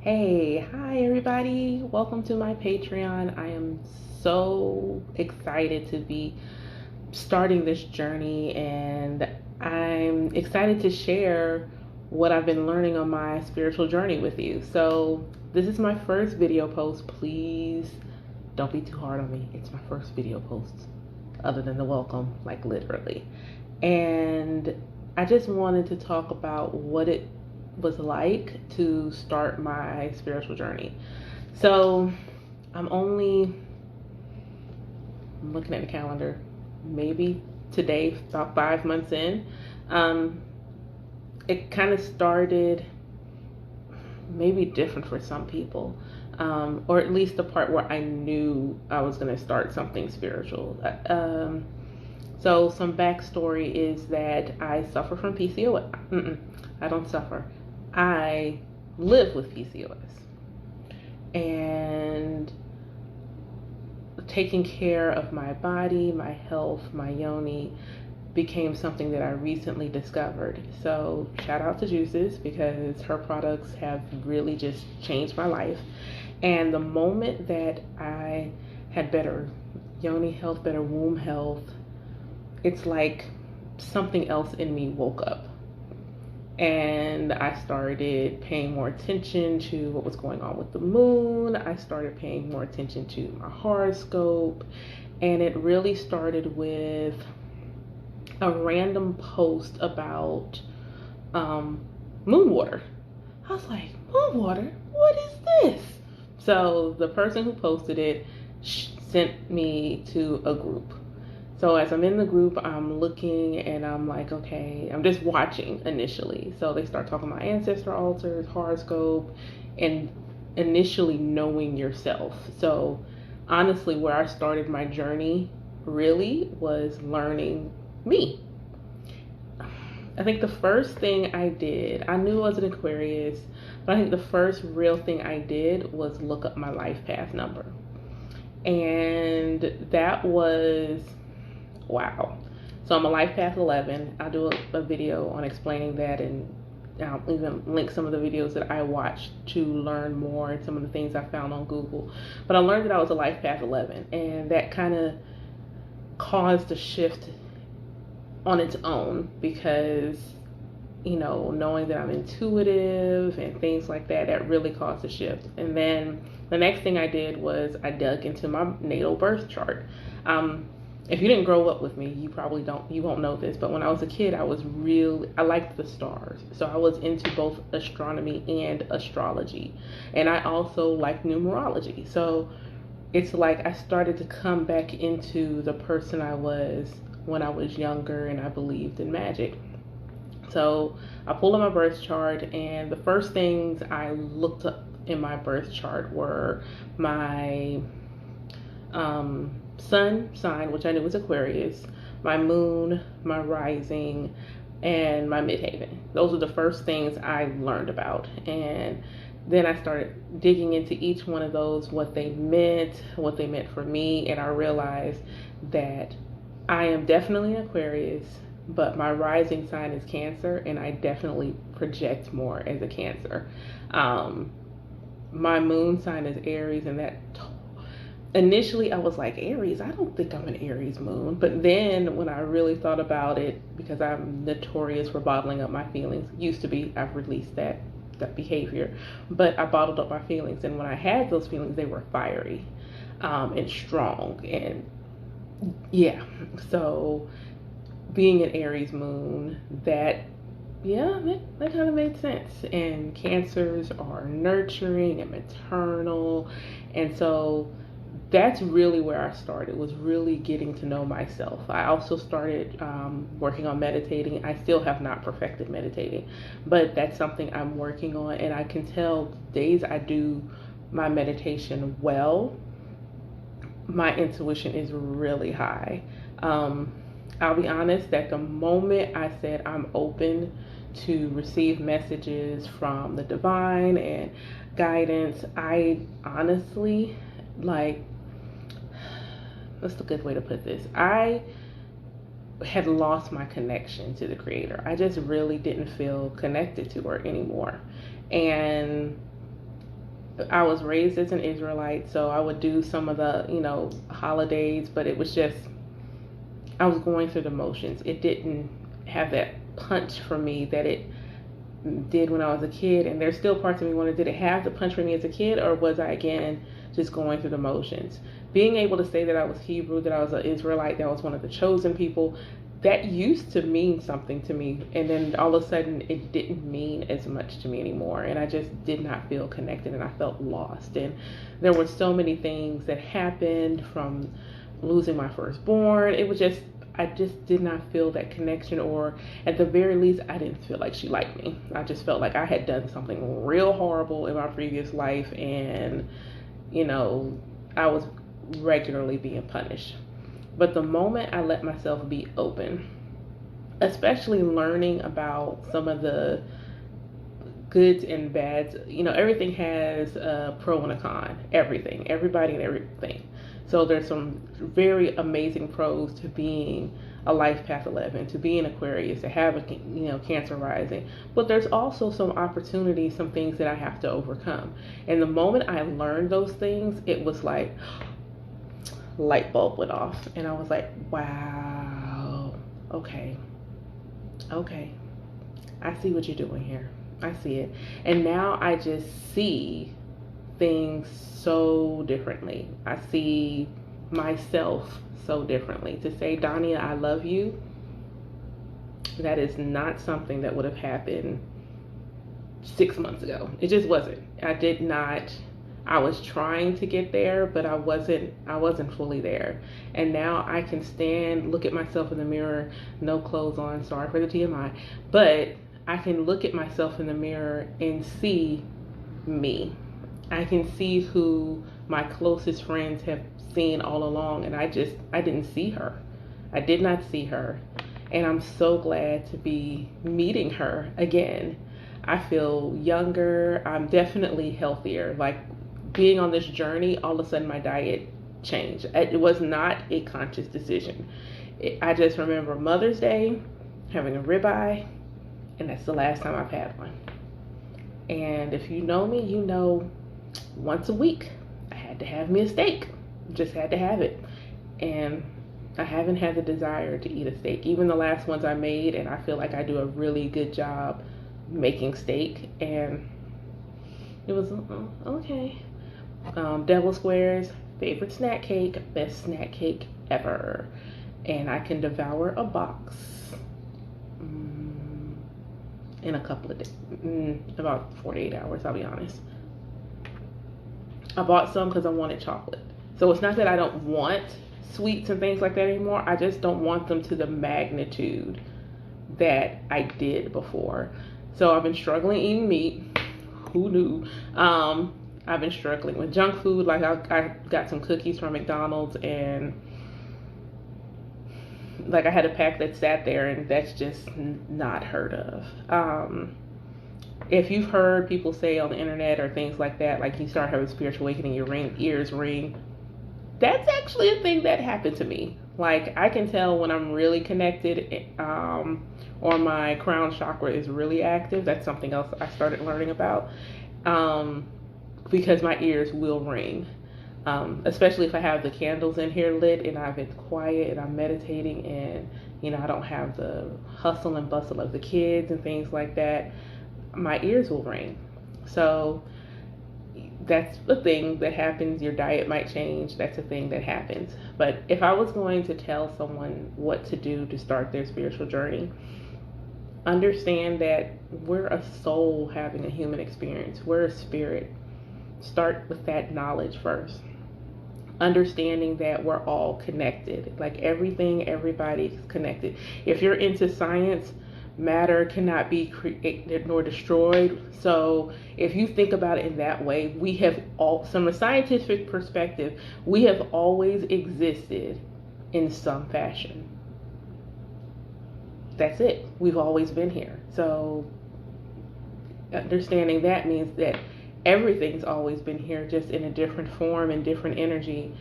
Hi everybody. Welcome to my Patreon. I am so excited to be starting this journey, and I'm excited to share what I've been learning on my spiritual journey with you. So, this is my first video post. Please don't be too hard on me. It's my first video post, other than the welcome, like literally. And I just wanted to talk about what it was like to start my spiritual journey. So I'm looking at the calendar, maybe today, about 5 months in. It kind of started maybe different for some people, or at least the part where I knew I was going to start something spiritual. So some backstory is that I suffer from PCOS. I don't suffer. I live with PCOS. And taking care of my body, my health, my yoni became something that I recently discovered. So shout out to Juices, because her products have really just changed my life. And the moment that I had better yoni health, better womb health, it's like something else in me woke up. And I started paying more attention to what was going on with the moon. I started paying more attention to my horoscope. And it really started with a random post about moon water. I was like, moon water? What is this? So the person who posted it sent me to a group. So as I'm in the group, I'm looking and I'm like, okay, I'm just watching initially. So they start talking about ancestor altars, horoscope, and initially knowing yourself. So honestly, where I started my journey really was learning me. I think the first thing I did, I knew I was an Aquarius, but I think the first real thing I did was look up my life path number. And that was wow. So I'm a life path 11. I'll do a video on explaining that, and I'll even link some of the videos that I watched to learn more and some of the things I found on Google. But I learned that I was a life path 11, and that kind of caused a shift on its own, because knowing that I'm intuitive and things like that, that really caused a shift. And then the next thing I did was I dug into my natal birth chart. If you didn't grow up with me, you won't know this, but when I was a kid, I liked the stars. So I was into both astronomy and astrology. And I also liked numerology. So it's like I started to come back into the person I was when I was younger, and I believed in magic. So I pulled up my birth chart, and the first things I looked up in my birth chart were my sun sign, which I knew was Aquarius, my moon, my rising, and my midheaven. Those were the first things I learned about. And then I started digging into each one of those, what they meant for me, and I realized that I am definitely an Aquarius, but my rising sign is Cancer, and I definitely project more as a Cancer. My moon sign is Aries, and that initially I was like, Aries, I don't think I'm an Aries moon. But then when I really thought about it, because I'm notorious for bottling up my feelings, used to be, I've released that behavior, but I bottled up my feelings, and when I had those feelings, they were fiery and strong. And yeah, so being an Aries moon, that kind of made sense. And Cancers are nurturing and maternal, and so that's really where I started, was really getting to know myself. I also started working on meditating. I still have not perfected meditating, but that's something I'm working on, and I can tell days I do my meditation well, my intuition is really high. I'll be honest that the moment I said I'm open to receive messages from the divine and guidance, I honestly, that's a good way to put this, I had lost my connection to the creator. I just really didn't feel connected to her anymore. And I was raised as an Israelite, so I would do some of the, holidays, but it was just, I was going through the motions. It didn't have that punch for me that it did when I was a kid. And there's still parts of me wondering, did it have the punch for me as a kid, or was I, again, just going through the motions? Being able to say that I was Hebrew, that I was an Israelite, that I was one of the chosen people, that used to mean something to me, and then all of a sudden it didn't mean as much to me anymore, and I just did not feel connected, and I felt lost. And there were so many things that happened, from losing my firstborn. It was just, I just did not feel that connection, or at the very least, I didn't feel like she liked me. I just felt like I had done something real horrible in my previous life, and I was regularly being punished. But the moment I let myself be open, especially learning about some of the goods and bads, everything has a pro and a con. Everything, everybody and everything. So there's some very amazing pros to being a life path 11, to be an Aquarius, to have a Cancer rising. But there's also some opportunities, some things that I have to overcome. And the moment I learned those things, it was like, light bulb went off, and I was like, wow, okay, I see what you're doing here. I see it. And now I just see things so differently. I see myself so differently. To say, Daniyah, I love you, that is not something that would have happened 6 months ago. It just wasn't. I was trying to get there, but I wasn't fully there. And now I can look at myself in the mirror, no clothes on, sorry for the TMI, but I can look at myself in the mirror and see me. I can see who my closest friends have seen all along, and I didn't see her. I did not see her. And I'm so glad to be meeting her again. I feel younger. I'm definitely healthier. Like, being on this journey, all of a sudden my diet changed. It was not a conscious decision. I just remember Mother's Day, having a ribeye, and that's the last time I've had one. And if you know me, you know once a week I had to have me a steak. Just had to have it. And I haven't had the desire to eat a steak. Even the last ones I made, and I feel like I do a really good job making steak, and it was okay. Devil squares, favorite snack cake, best snack cake ever. And I can devour a box in a couple of days, about 48 hours, I'll be honest. I bought some because I wanted chocolate. So it's not that I don't want sweets and things like that anymore. I just don't want them to the magnitude that I did before. So I've been struggling eating meat. Who knew? I've been struggling with junk food. Like, I got some cookies from McDonald's, and like, I had a pack that sat there, and that's just not heard of. If you've heard people say on the internet or things like that, like, you start having spiritual awakening, your ears ring, that's actually a thing that happened to me. Like, I can tell when I'm really connected, or my crown chakra is really active. That's something else I started learning about. Because my ears will ring, especially if I have the candles in here lit and I've been quiet and I'm meditating, and I don't have the hustle and bustle of the kids and things like that. My ears will ring. So that's the thing that happens. Your diet might change. That's a thing that happens. But if I was going to tell someone what to do to start their spiritual journey, understand that we're a soul having a human experience. We're a spirit. Start with that knowledge first. Understanding that we're all connected. Like, everything, everybody's connected. If you're into science, matter cannot be created nor destroyed. So if you think about it in that way, we have all, from a scientific perspective, we have always existed in some fashion. That's it. We've always been here. So understanding that means that everything's always been here, just in a different form and different energy,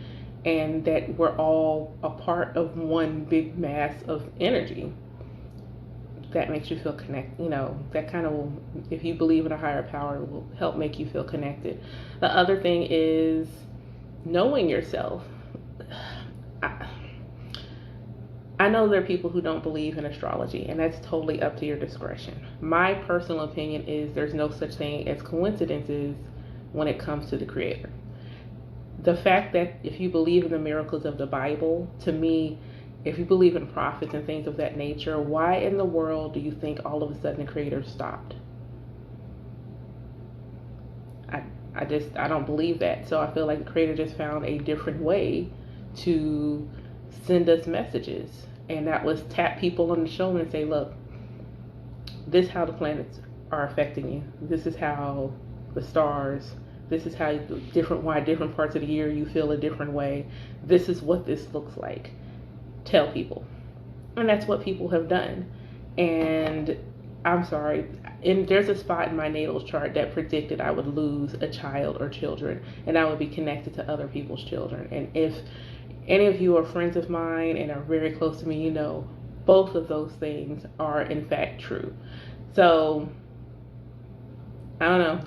and that we're all a part of one big mass of energy. that makes you feel connected. That kind of will, if you believe in a higher power, will help make you feel connected. The other thing is knowing yourself. I know there are people who don't believe in astrology, and that's totally up to your discretion. My personal opinion is there's no such thing as coincidences when it comes to the Creator. The fact that if you believe in the miracles of the Bible, to me, if you believe in prophets and things of that nature, why in the world do you think all of a sudden the Creator stopped? I don't believe that. So I feel like the Creator just found a different way to send us messages, and that was tap people on the shoulder and say, look, this is how the planets are affecting you. This is how the stars, this is how why different parts of the year you feel a different way. This is what this looks like. Tell people. And that's what people have done. And I'm sorry, and there's a spot in my natal chart that predicted I would lose a child or children, and I would be connected to other people's children. And if any of you are friends of mine and are very close to me, both of those things are in fact true. So I don't know.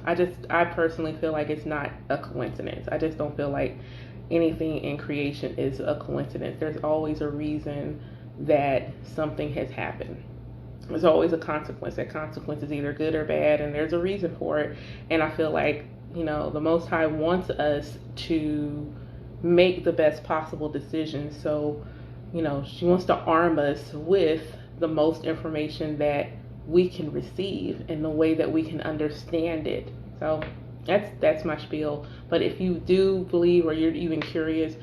I personally feel like it's not a coincidence. I just don't feel like anything in creation is a coincidence. There's always a reason that something has happened. There's always a consequence. That consequence is either good or bad, and there's a reason for it. And I feel like, the Most High wants us to make the best possible decisions. So, she wants to arm us with the most information that we can receive in the way that we can understand it. So that's my spiel. But if you do believe, or you're even curious,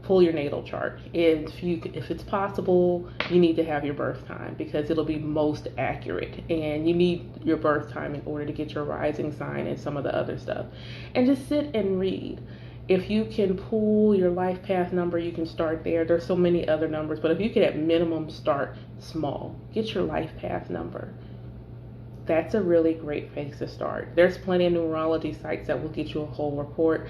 pull your natal chart. If it's possible, you need to have your birth time, because it'll be most accurate, and you need your birth time in order to get your rising sign and some of the other stuff. And just sit and read. If you can pull your life path number, you can start there. There's so many other numbers, but if you can at minimum start small, get your life path number. That's a really great place to start. There's plenty of numerology sites that will get you a whole report.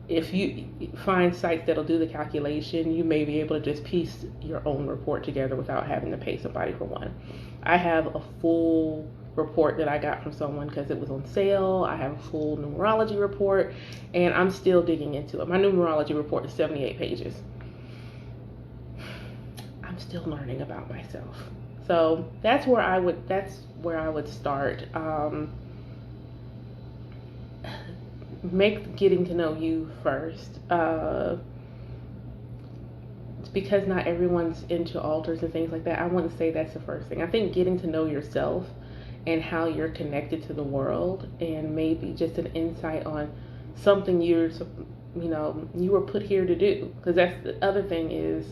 If you find sites that'll do the calculation, you may be able to just piece your own report together without having to pay somebody for one. I have a full report that I got from someone because it was on sale. I have a full numerology report, and I'm still digging into it. My numerology report is 78 pages. I'm still learning about myself. So that's where I would start. Make getting to know you first. Because not everyone's into altars and things like that, I wouldn't say that's the first thing. I think getting to know yourself and how you're connected to the world, and maybe just an insight on something you were put here to do. Because that's the other thing, is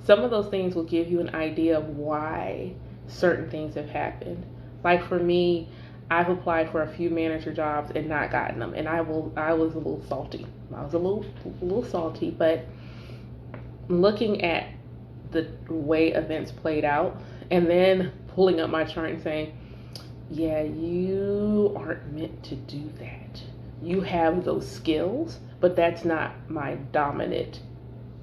some of those things will give you an idea of why certain things have happened. Like for me, I've applied for a few manager jobs and not gotten them, and I was a little salty. I was a little salty, but looking at the way events played out, and then pulling up my chart and saying, yeah, you aren't meant to do that. You have those skills, but that's not my dominant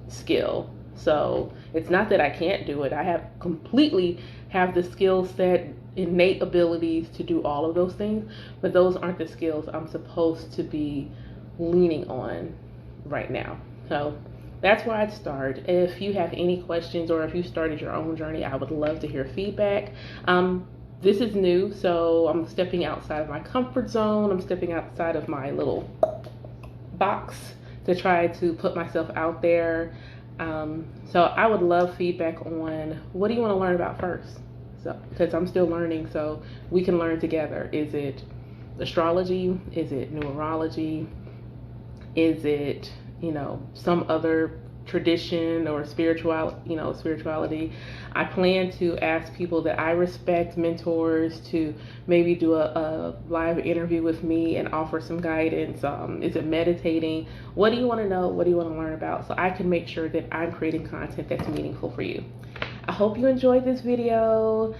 skill. So it's not that I can't do it. I completely have the skill set, innate abilities to do all of those things, but those aren't the skills I'm supposed to be leaning on right now. So that's where I'd start. If you have any questions, or if you started your own journey, I would love to hear feedback. This is new, so I'm stepping outside of my comfort zone. I'm stepping outside of my little box to try to put myself out there. So I would love feedback on, what do you want to learn about first? So, because I'm still learning, so we can learn together. Is it astrology? Is it numerology? Is it, some other tradition or spirituality? I plan to ask people that I respect, mentors, to maybe do a live interview with me and offer some guidance. Is it meditating? What do you want to know? What do you want to learn about? So I can make sure that I'm creating content that's meaningful for you. I hope you enjoyed this video.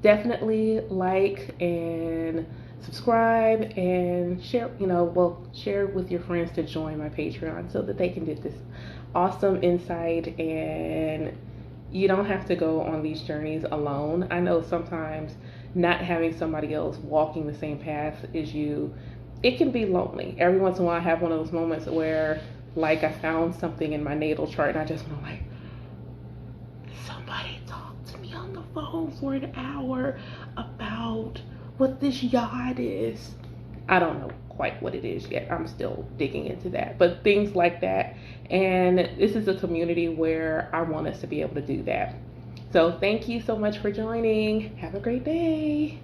Definitely like and subscribe, and share, share with your friends to join my Patreon so that they can get this awesome insight and you don't have to go on these journeys alone. I know sometimes not having somebody else walking the same path as you, it can be lonely. Every once in a while, I have one of those moments where, like, I found something in my natal chart and I just want to, like, somebody talk to me on the phone for an hour about what this yacht is. I don't know quite what it is yet. I'm still digging into that. But things like that. And this is a community where I want us to be able to do that. So thank you so much for joining. Have a great day.